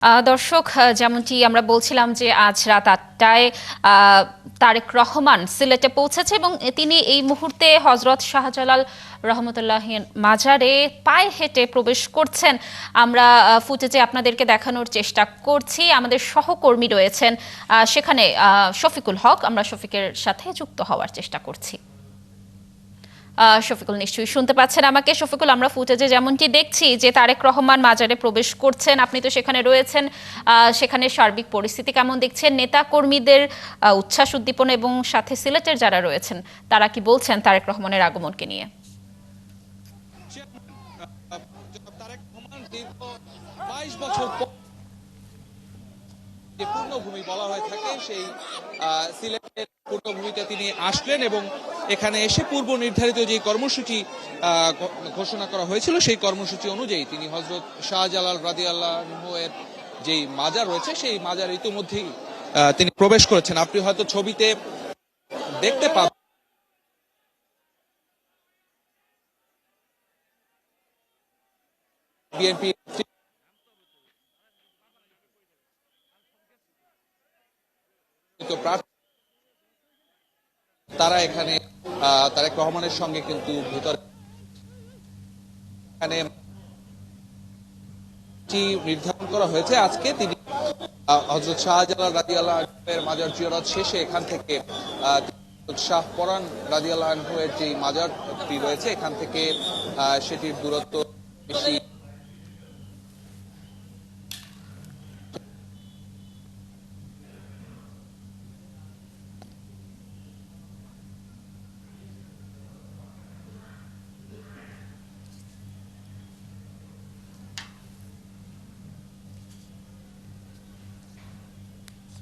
দর্শক, যেমনটি আমরা বলছিলাম যে আজ রাত ৮টায় তারেক রহমান সিলেটে পৌঁছেছে এবং তিনি এই মুহূর্তে হজরত শাহজালাল রহমতুল্লাহ মাজারে পায়ে হেঁটে প্রবেশ করছেন। আমরা ফুটেজে আপনাদেরকে দেখানোর চেষ্টা করছি। আমাদের সহকর্মী রয়েছেন সেখানে, শফিকুল হক। আমরা শফিকের সাথে যুক্ত হওয়ার চেষ্টা করছি। শফিকুল নিশ্চয়ই শুনতে পাচ্ছেন আমাকে। শফিকুল, আমরা ফুটেজে যেমনটি দেখছি যে তারেক রহমান মাজারে প্রবেশ করছেন, আপনি তো সেখানে রয়েছেন। সেখানে সার্বিক পরিস্থিতি কেমন দেখছেন? নেতা কর্মীদের উচ্ছ্বাস উদ্দীপনা এবং সাথে সিলেটের যারা রয়েছেন তারা কি বলছেন তারেক রহমানের আগমনকে নিয়ে? তারেক রহমান দীর্ঘ 22 বছর যে পূর্ণভূমি বলা হয়ে থাকে সেই সিলেটের পূর্ণভূমিতে তিনি আসলেন এবং এখানে এসে পূর্ব নির্ধারিত যে কর্মসূচি ঘোষণা করা হয়েছিল সেই কর্মসূচি অনুযায়ী তিনি হযরত শাহজালাল রাদিয়াল্লাহু এর যেই মাজার রয়েছে সেই মাজার ইতিমধ্যেই তিনি প্রবেশ করেছেন। আপনি হয়তো ছবিতে দেখতে পাবেন বিএনপি তারা এখানে তারেক রহমানের সঙ্গে কিন্তু ভিতরে এখানে নির্ধারণ করা হয়েছে। আজকে তিনি হযরত শাহজালাল রাদিয়াল্লাহু আনহু-এর মাজার জিয়ারত শেষে এখান থেকে শাহ পরান রাদিয়াল্লাহু আনহু-এর যে মাজারটি রয়েছে এখান থেকে সেটির দূরত্ব বেশি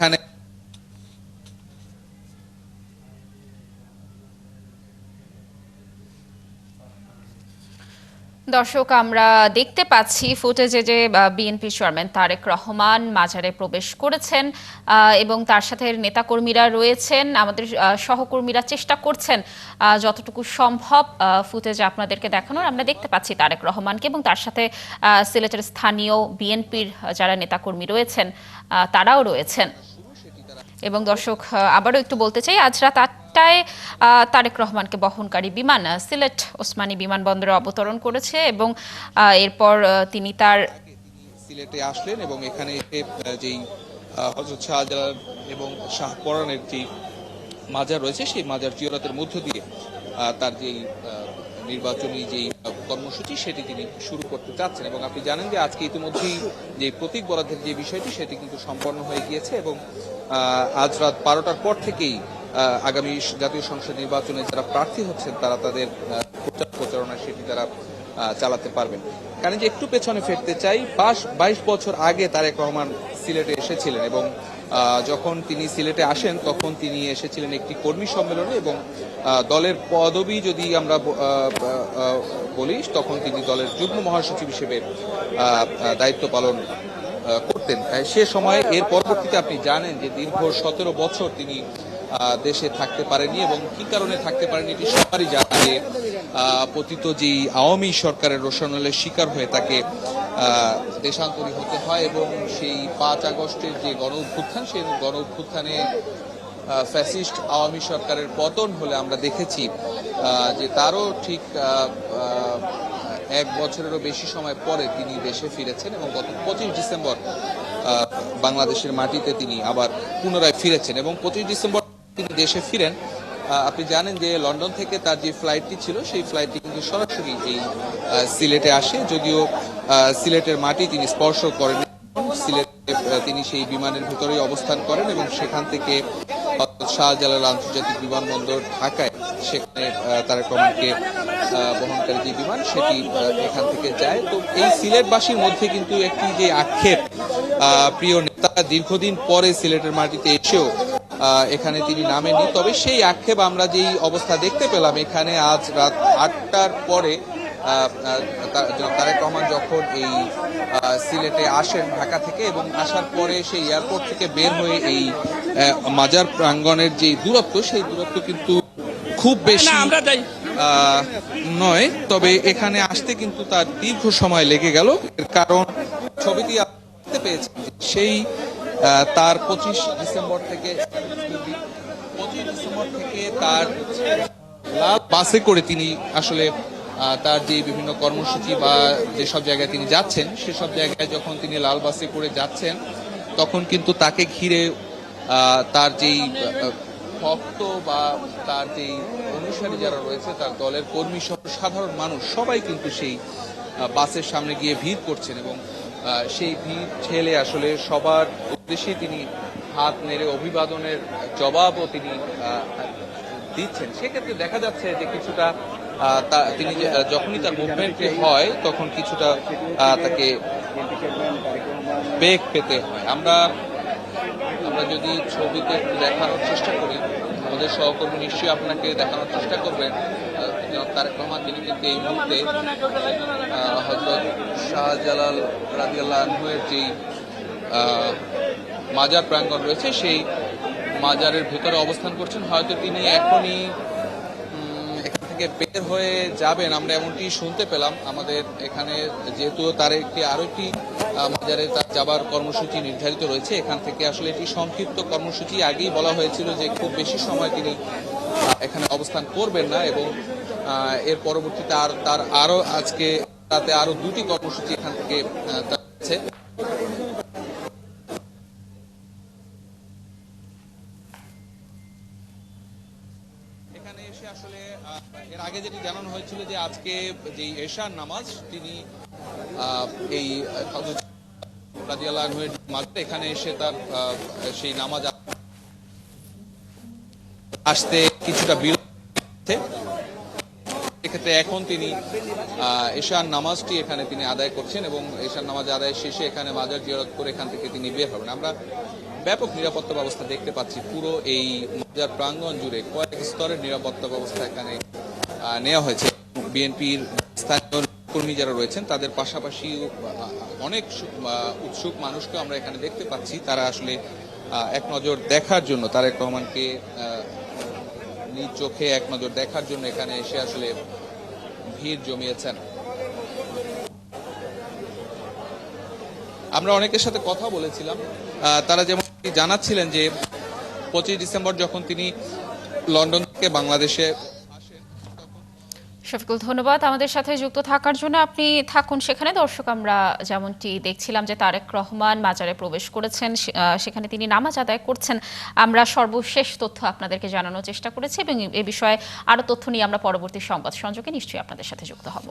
এখানে দর্শক, আমরা দেখতে পাচ্ছি ফুটেজে যে বিএনপি চেয়ারম্যান তারেক রহমান মাজারে প্রবেশ করেছেন এবং তার সাথে নেতাকর্মীরা রয়েছেন। আমাদের সহকর্মীরা চেষ্টা করছেন যতটুকু সম্ভব ফুটেজে আপনাদেরকে দেখানোর। আমরা দেখতে পাচ্ছি তারেক রহমানকে এবং তার সাথে সিলেটের স্থানীয় বিএনপির যারা নেতাকর্মী রয়েছেন তারাও রয়েছেন। এবং দর্শক, আবারও একটু বলতে চাই, আজ রাত ৮টায় তারেক রহমানকে বহনকারী বিমান সিলেট ওসমানী বিমানবন্দরে অবতরণ করেছে এবং এরপর তিনি তার সিলেটে আসলেন এবং এখানে এসে যেই হযরত শাহজালাল এবং শাহ পরানের যে মাজার রয়েছে সেই মাজার জিয়ারতের মধ্য দিয়ে তার যেই নির্বাচনী যেই কর্মসূচি সেটি তিনি শুরু করতে চাচ্ছেন। এবং আপনি জানেন যে আজকে ইতিমধ্যেই যে প্রতীক বরাদ্দের যে বিষয়টি সেটি কিন্তু সম্পন্ন হয়ে গিয়েছে এবং আজ রাত 12টার পর থেকেই আগামী জাতীয় সংসদ নির্বাচনে যারা প্রার্থী হচ্ছেন তারা তাদের প্রচারণা সেটি তারা চালাতে পারবেন। কারণ যে একটু পেছনে ফিরতে চাই, 22 বছর আগে তারেক রহমান সিলেটে এসেছিলেন এবং যখন তিনি সিলেটে আসেন তখন তিনি এসেছিলেন একটি কর্মী সম্মেলনে এবং দলের পদবি যদি আমরা বলি তখন তিনি দলের যুগ্ম মহাসচিব হিসেবে দায়িত্ব পালন করতেন। সে সময় এর পরবর্তীতে আপনি জানেন যে দীর্ঘ 17 বছর তিনি দেশে থাকতে পারেনি এবং কি কারণে থাকতে পারেনি এটি সবারই জানা যে পতিত যেই আওয়ামী সরকারের রোষানলের শিকার হয়ে তাকে দেশান্তরী হতে হয় এবং সেই 5 আগস্টের যে গণ অভ্যুত্থান সেই গণ অভ্যুত্থানে ফ্যাসিস্ট আওয়ামী সরকারের পতন হলে আমরা দেখেছি যে তারও ঠিক 1 বছরেরও বেশি সময় পরে তিনি দেশে ফিরেছেন এবং গত 25 ডিসেম্বর বাংলাদেশের মাটিতে তিনি আবার পুনরায় ফিরেছেন এবং 25 ডিসেম্বর তিনি দেশে ফিরেন। আপনি জানেন যে লন্ডন থেকে তার যে ফ্লাইটটি ছিল সেই ফ্লাইটটি কিন্তু সরাসরি এই সিলেটে আসে, যদিও সিলেটের মাটি তিনি স্পর্শ করেন। সিলেটে তিনি সেই বিমানের ভিতরেই অবস্থান করেন এবং সেখান থেকে শাহজালাল আন্তর্জাতিক বিমানবন্দর ঢাকায় সেখানে তারেক রহমানকে বহনকারী যে বিমান সেটি এখান থেকে যায়। তো এই সিলেটবাসীর মধ্যে কিন্তু একটি যে আক্ষেপ, প্রিয় নেতা দীর্ঘদিন পরে সিলেটের মাটিতে এসেও এখানে তিনি নামেননি, তবে সেই আক্ষেপ আমরা যেই অবস্থা দেখতে পেলাম এখানে আজ রাত 8টার পরে তারেক রহমান যখন এই সিলেটে আসেন ঢাকা থেকে এবং আসার পরে সেই এয়ারপোর্ট থেকে বের হয়ে এই মাজার প্রাঙ্গণের যে দূরত্ব সেই দূরত্ব কিন্তু খুব বেশি নয়, তবে এখানে আসতে কিন্তু তার দীর্ঘ সময় লেগে গেল। কারণ ছবিটি দেখতে পেয়েছেন যে সেই তার 25 ডিসেম্বর থেকে তার লাল বাসে করে তিনি আসলে তার যে বিভিন্ন কর্মসূচি বা যেসব জায়গায় তিনি যাচ্ছেন সেসব জায়গায় যখন তিনি লাল বাসে করে যাচ্ছেন তখন কিন্তু তাকে ঘিরে তার যেই ভক্ত বা তার যেই অনুসারী যারা রয়েছে তার দলের কর্মী সহ সাধারণ মানুষ সবাই কিন্তু সেই বাসের সামনে গিয়ে ভিড় করছেন এবং সেই ভিড় ঠেলে আসলে সবার উদ্দেশ্যে তিনি হাত নেড়ে অভিবাদনের জবাবও তিনি দিচ্ছেন। সেক্ষেত্রে দেখা যাচ্ছে যে কিছুটা তিনি যখনই তার মুভমেন্টে হয় তখন কিছুটা তাকে বেগ পেতে হয়। আমরা যদি ছবিতে দেখানোর চেষ্টা করি, আমাদের সহকর্মী নিশ্চয়ই আপনাকে দেখানোর চেষ্টা করবেন তারেক রহমান, তিনি কিন্তু এই মুহূর্তে হযরত শাহজালাল রাদিয়াল্লাহু আনহু-এর যেই মাজার প্রাঙ্গণ রয়েছে সেই মাজারের ভেতরে অবস্থান করছেন। হয়তো তিনি এখনই এখান থেকে বের হয়ে যাবেন, আমরা এমনটি শুনতে পেলাম। আমাদের এখানে যেহেতু তার আরো একটি মাজারে তার যাবার কর্মসূচি নির্ধারিত রয়েছে, এখান থেকে আসলে এটি সংক্ষিপ্ত কর্মসূচি। আগেই বলা হয়েছিল যে খুব বেশি সময় তিনি এখানে অবস্থান করবেন না এবং এর পরবর্তীতে তার আরো আজকে রাতে আরো দুটি কর্মসূচি এখান থেকে তার আছে। এখানে এসে আসলে এর আগে যেটি জানানো হয়েছিল যে আজকে যে এশার নামাজ তিনি এই রাদিয়াল্লাহু আনহু-এর মাঝে এখানে এসে তার সেই নামাজ আসতে কিছুটা বিলম্ব হচ্ছে। এক্ষেত্রে এখন তিনি এশার নামাজটি এখানে তিনি আদায় করছেন এবং এশার নামাজ আদায় শেষে এখানে মাজার জিয়ারত করে এখান থেকে তিনি বের হবেন। আমরা ব্যাপক নিরাপত্তা ব্যবস্থা দেখতে পাচ্ছি পুরো এই মাজার প্রাঙ্গণ জুড়ে। কয়েক স্তরের নিরাপত্তা ব্যবস্থা এখানে নেওয়া হয়েছে। বিএনপির স্থানীয় কর্মী যারা রয়েছেন তাদের পাশাপাশি অনেক উৎসুক মানুষকে আমরা এখানে দেখতে পাচ্ছি। তারা আসলে এক নজর দেখার জন্য তারেক রহমানকে নিজ চোখে এক নজর দেখার জন্য এখানে এসে আসলে ভিড় জমিয়েছেন। আমরা অনেকের সাথে কথা বলেছিলাম, তারা যেমন জানাচ্ছিলেন যে 25 ডিসেম্বর যখন তিনি লন্ডন থেকে বাংলাদেশে শফিকুল, ধন্যবাদ আমাদের সাথে যুক্ত থাকার জন্য। আপনি থাকুন সেখানে। দর্শক, আমরা যেমনটি দেখছিলাম যে তারেক রহমান মাজারে প্রবেশ করেছেন, সেখানে তিনি নামাজ আদায় করছেন। আমরা সর্বশেষ তথ্য আপনাদেরকে জানানোর চেষ্টা করেছি এবং এ বিষয়ে আরো তথ্য নিয়ে আমরা পরবর্তী সংবাদ সংযোগে নিশ্চয়ই আপনাদের সাথে যুক্ত হব।